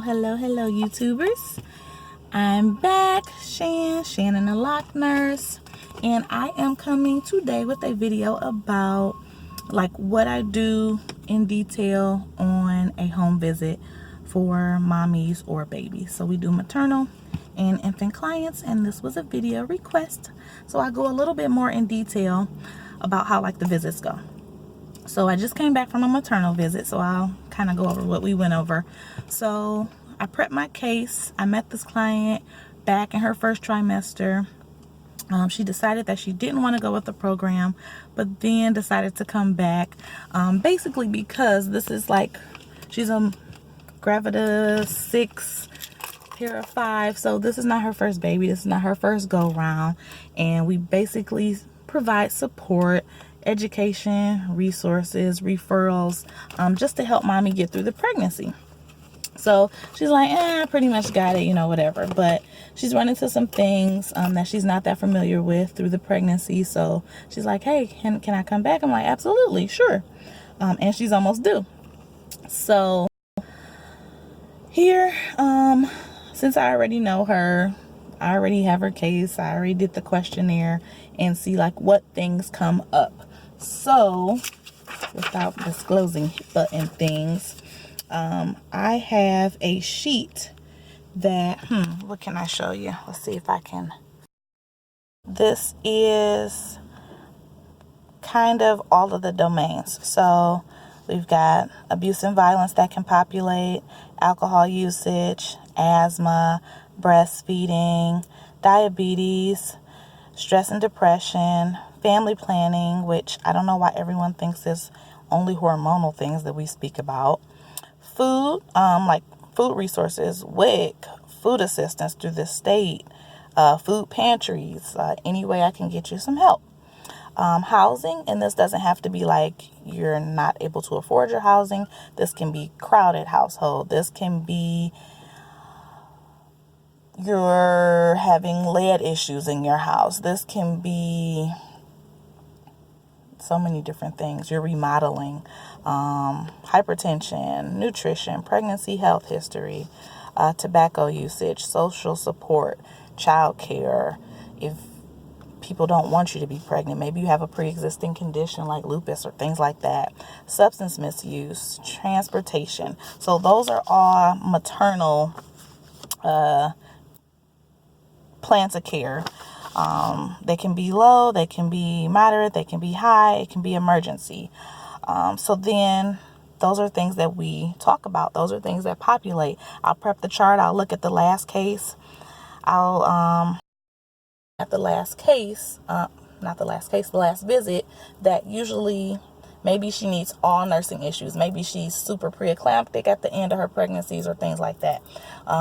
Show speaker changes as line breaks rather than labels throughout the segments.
Hello, YouTubers. I'm back, Shannon the Lock Nurse, and I am coming today with a video about what I do in detail on a home visit for mommies or babies. So we do maternal and infant clients, and this was a video request. So I go a little bit more in detail about how the visits go. So I just came back from a maternal visit, so I'll kind of go over what we went over. So I prepped my case. I met this client back in her first trimester. She decided that she didn't want to go with the program, but then decided to come back, basically because this is she's a gravida 6, para 5, so this is not her first baby. This is not her first go round, and we basically provide support, education, resources, referrals, just to help mommy get through the pregnancy. So she's like, I pretty much got it, whatever. But she's run into some things that she's not that familiar with through the pregnancy. So she's like, hey, can I come back? I'm like, absolutely, sure. And she's almost due. So here, since I already know her, I already have her case, I already did the questionnaire and see what things come up. So without disclosing HIPAA and things, I have a sheet that, what can I show you? Let's see if I can. This is kind of all of the domains. So we've got abuse and violence that can populate, alcohol usage, asthma, breastfeeding, diabetes, stress and depression, family planning, which I don't know why everyone thinks is only hormonal things that we speak about. Food, food resources, WIC, food assistance through the state, food pantries, any way I can get you some help. Housing, and this doesn't have to be you're not able to afford your housing. This can be crowded household. This can be you're having lead issues in your house. This can be so many different things. You're remodeling, hypertension, nutrition, pregnancy health history, tobacco usage, social support, childcare. If people don't want you to be pregnant, maybe you have a pre-existing condition like lupus or things like that. Substance misuse, transportation. So those are all maternal plans of care. They can be low, they can be moderate, they can be high, it can be emergency. So then those are things that we talk about. Those are things that populate. I'll prep the chart. I'll look at the last case. At the last case, the last visit, that usually maybe she needs all nursing issues. Maybe she's super preeclamptic at the end of her pregnancies or things like that.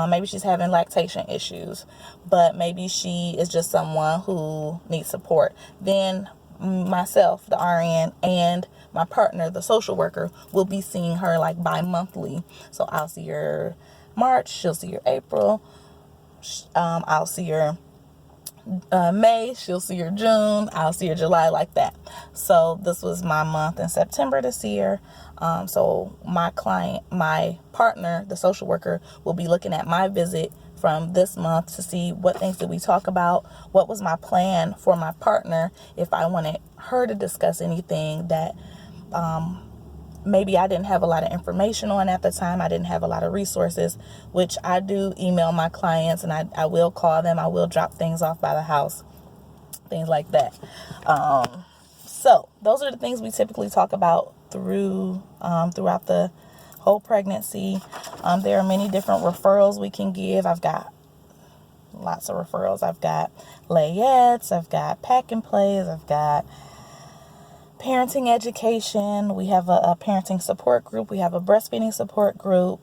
Maybe she's having lactation issues, but maybe she is just someone who needs support. Then myself, the RN, and my partner, the social worker, will be seeing her bi-monthly. So I'll see her March, she'll see her April, I'll see her May, she'll see her June, I'll see her July, like that. So this was my month in September to see her. So my partner, the social worker, will be looking at my visit from this month to see what things did we talk about, what was my plan for my partner, if I wanted her to discuss anything that maybe I didn't have a lot of information on at the time. I didn't have a lot of resources, which I do email my clients, and I will call them. I will drop things off by the house, things like that. So those are the things we typically talk about throughout the whole pregnancy. There are many different referrals we can give. I've got lots of referrals. I've got layettes, I've got pack and plays, I've got parenting education. We have a parenting support group. We have a breastfeeding support group.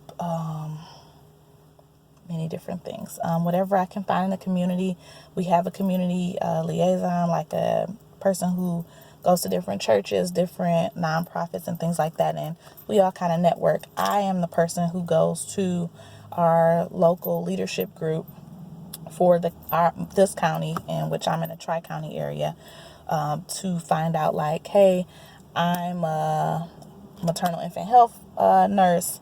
Many different things. Whatever I can find in the community. We have a community liaison, a person who goes to different churches, different nonprofits and things like that. And we all kind of network. I am the person who goes to our local leadership group for this county, in which I'm in a tri-county area, to find out hey, I'm a maternal infant health nurse.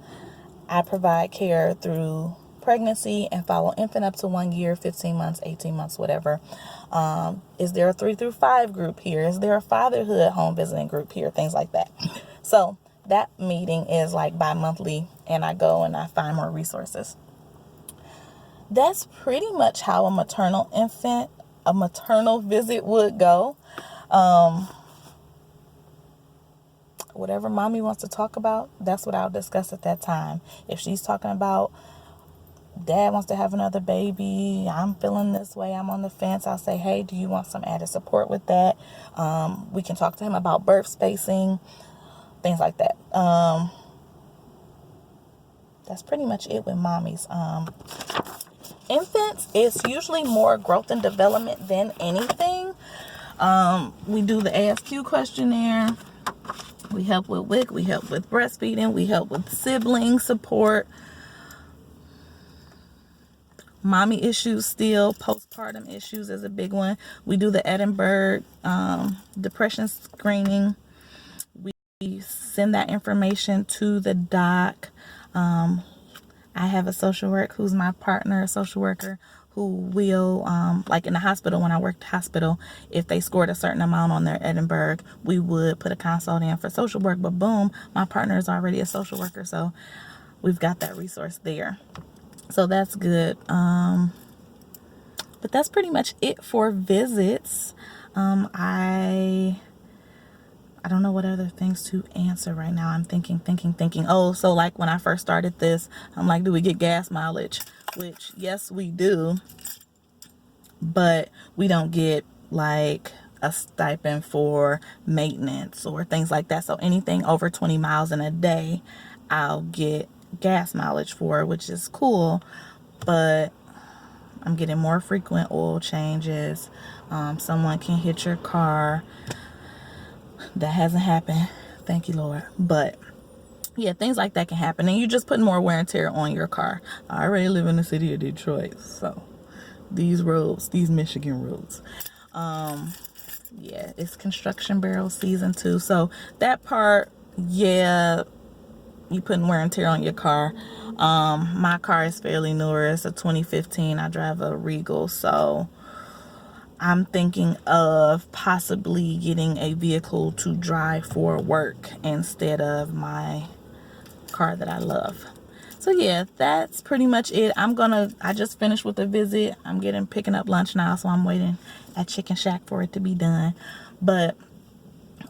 I provide care through pregnancy and follow infant up to 1 year, 15 months, 18 months, whatever. Is there a 3 through 5 group here? Is there a fatherhood home visiting group here? Things like that. So that meeting is like bi-monthly, and I go and I find more resources. That's pretty much how a maternal visit would go. Whatever mommy wants to talk about, that's what I'll discuss at that time. If she's talking about dad wants to have another baby, I'm feeling this way, I'm on the fence, I'll say, hey, do you want some added support with that? We can talk to him about birth spacing, things like that. That's pretty much it with mommies. Infants, it's usually more growth and development than anything. We do the ASQ questionnaire. We help with WIC. We help with breastfeeding. We help with sibling support. Mommy issues still. Postpartum issues is a big one. We do the Edinburgh depression screening. We send that information to the doc. I have a social worker who's my partner, a social worker, who will, like in the hospital, when I worked hospital, if they scored a certain amount on their Edinburgh, we would put a consult in for social work. But boom, my partner is already a social worker, so we've got that resource there. So that's good. But that's pretty much it for visits. I don't know what other things to answer right now. I'm thinking. Oh, so like when I first started this, I'm like, do we get gas mileage? Which, yes, we do. But we don't get like a stipend for maintenance or things like that. So anything over 20 miles in a day, I'll get gas mileage for, which is cool. But I'm getting more frequent oil changes. Someone can hit your car. That hasn't happened, thank you, Lord. But yeah, things like that can happen, and you just put more wear and tear on your car. I already live in the city of Detroit, so these roads, these Michigan roads, yeah, it's construction barrel season too. So that part, yeah, you putting wear and tear on your car. My car is fairly newer. It's a 2015. I drive a Regal, so I'm thinking of possibly getting a vehicle to drive for work instead of my car that I love. So yeah, that's pretty much it. I just finished with the visit. I'm picking up lunch now, so I'm waiting at Chicken Shack for it to be done. But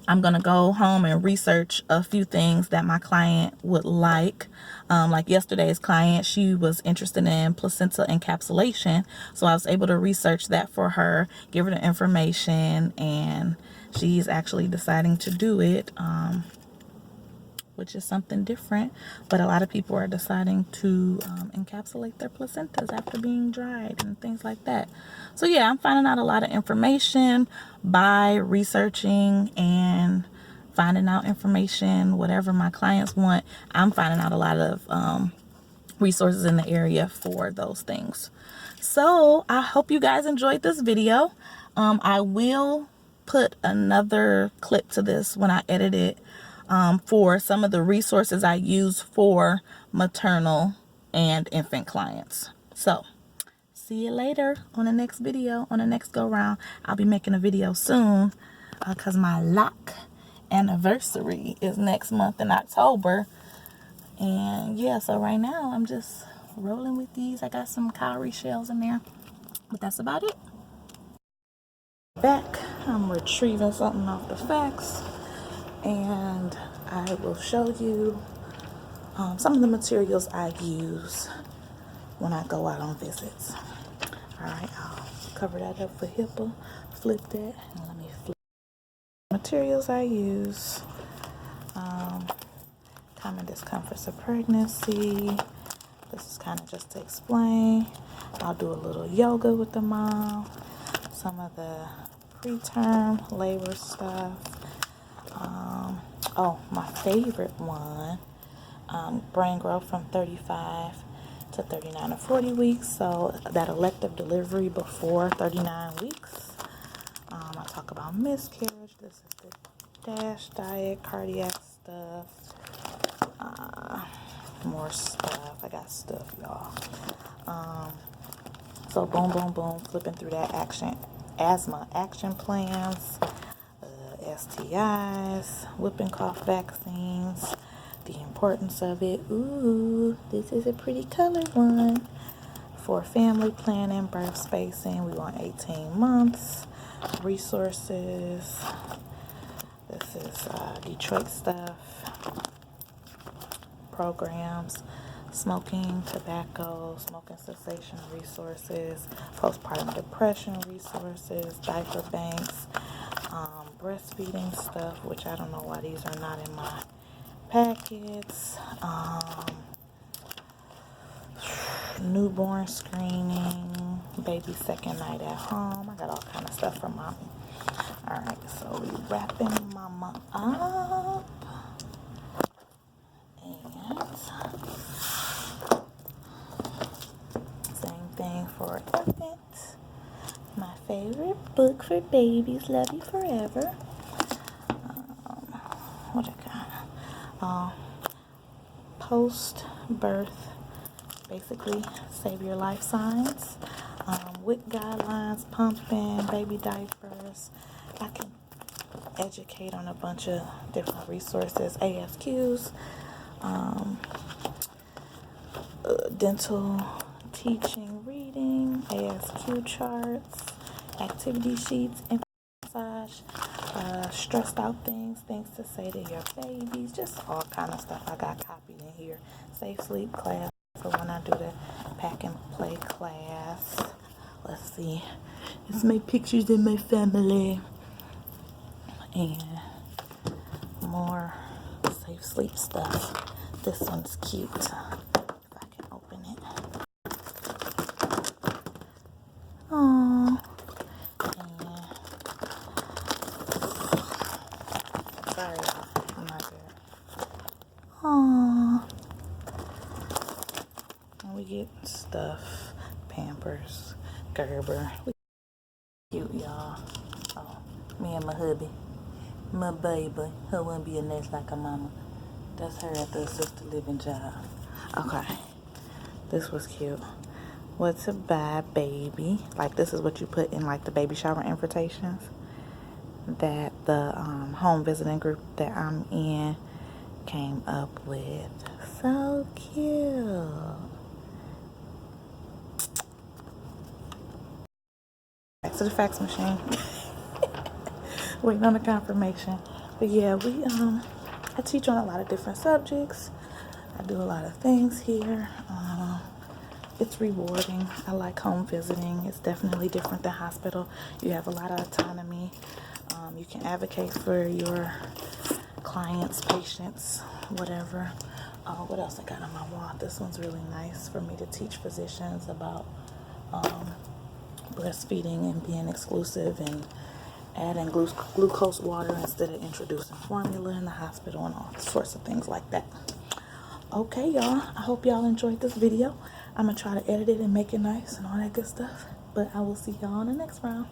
I'm gonna go home and research a few things that my client would like. Like yesterday's client, she was interested in placenta encapsulation, so I was able to research that for her, give her the information, and she's actually deciding to do it, which is something different. But a lot of people are deciding to encapsulate their placentas after being dried and things like that. So yeah, I'm finding out a lot of information by researching and finding out information, whatever my clients want. I'm finding out a lot of resources in the area for those things. So I hope you guys enjoyed this video. I will put another clip to this when I edit it, for some of the resources I use for maternal and infant clients. So see you later on the next video, on the next go round. I'll be making a video soon because my lock anniversary is next month in October. And yeah, so right now I'm just rolling with these. I got some cowrie shells in there, but that's about it. Back, I'm retrieving something off the fax, and I will show you some of the materials I use when I go out on visits. Alright, I'll cover that up for HIPAA, flip that, and let me flip. Materials I use: common discomforts of pregnancy. This is kind of just to explain. I'll do a little yoga with the mom, some of the preterm labor stuff. Oh, my favorite one, brain growth from 35 to 39 or 40 weeks. So that elective delivery before 39 weeks. I talk about miscarriage. This is the DASH diet, cardiac stuff. more stuff. I got stuff, y'all. So boom, boom, boom, flipping through that asthma action plans, STIs, whooping cough vaccines, the importance of it. Ooh, this is a pretty color one. For family planning, birth spacing, we want 18 months. Resources. This is Detroit stuff. Programs. Smoking, tobacco, smoking cessation resources. Postpartum depression resources. Diaper banks. Breastfeeding stuff, which I don't know why these are not in my packets. Newborn screening, baby second night at home. I got all kind of stuff for mommy. Alright, so we wrapping mama up. And same thing for infant. My favorite book for babies, Love You Forever. What I got? Post-birth, basically save your life signs, WIC guidelines, pumping, baby diapers. I can educate on a bunch of different resources, ASQs, dental teaching, reading, ASQ charts, activity sheets, massage, stressed out things to say to your babies, just all kind of stuff I got copied in here. Safe sleep class for when I do the pack and play class. Let's see, it's my pictures in my family and more safe sleep stuff. This one's cute. If I can open it. Aww. Sorry, I'm not good. Aww. And we get stuff, Pampers, Gerber. Cute, y'all. Oh, me and my hubby. My baby. Her wouldn't be a nest like a mama. That's her at the assisted living job. Okay. This was cute. What to buy, baby. Like, this is what you put in, like, the baby shower invitations that the home visiting group that I'm in came up with. So cute. Back to the fax machine. Waiting on the confirmation. But yeah, I teach on a lot of different subjects. I do a lot of things here. It's rewarding. I like home visiting. It's definitely different than hospital. You have a lot of autonomy. You can advocate for your clients, patients, whatever. What else I got on my wall? This one's really nice for me to teach physicians about breastfeeding and being exclusive and adding glucose water instead of introducing formula in the hospital and all sorts of things like that. Okay, y'all. I hope y'all enjoyed this video. I'm going to try to edit it and make it nice and all that good stuff. But I will see y'all in the next round.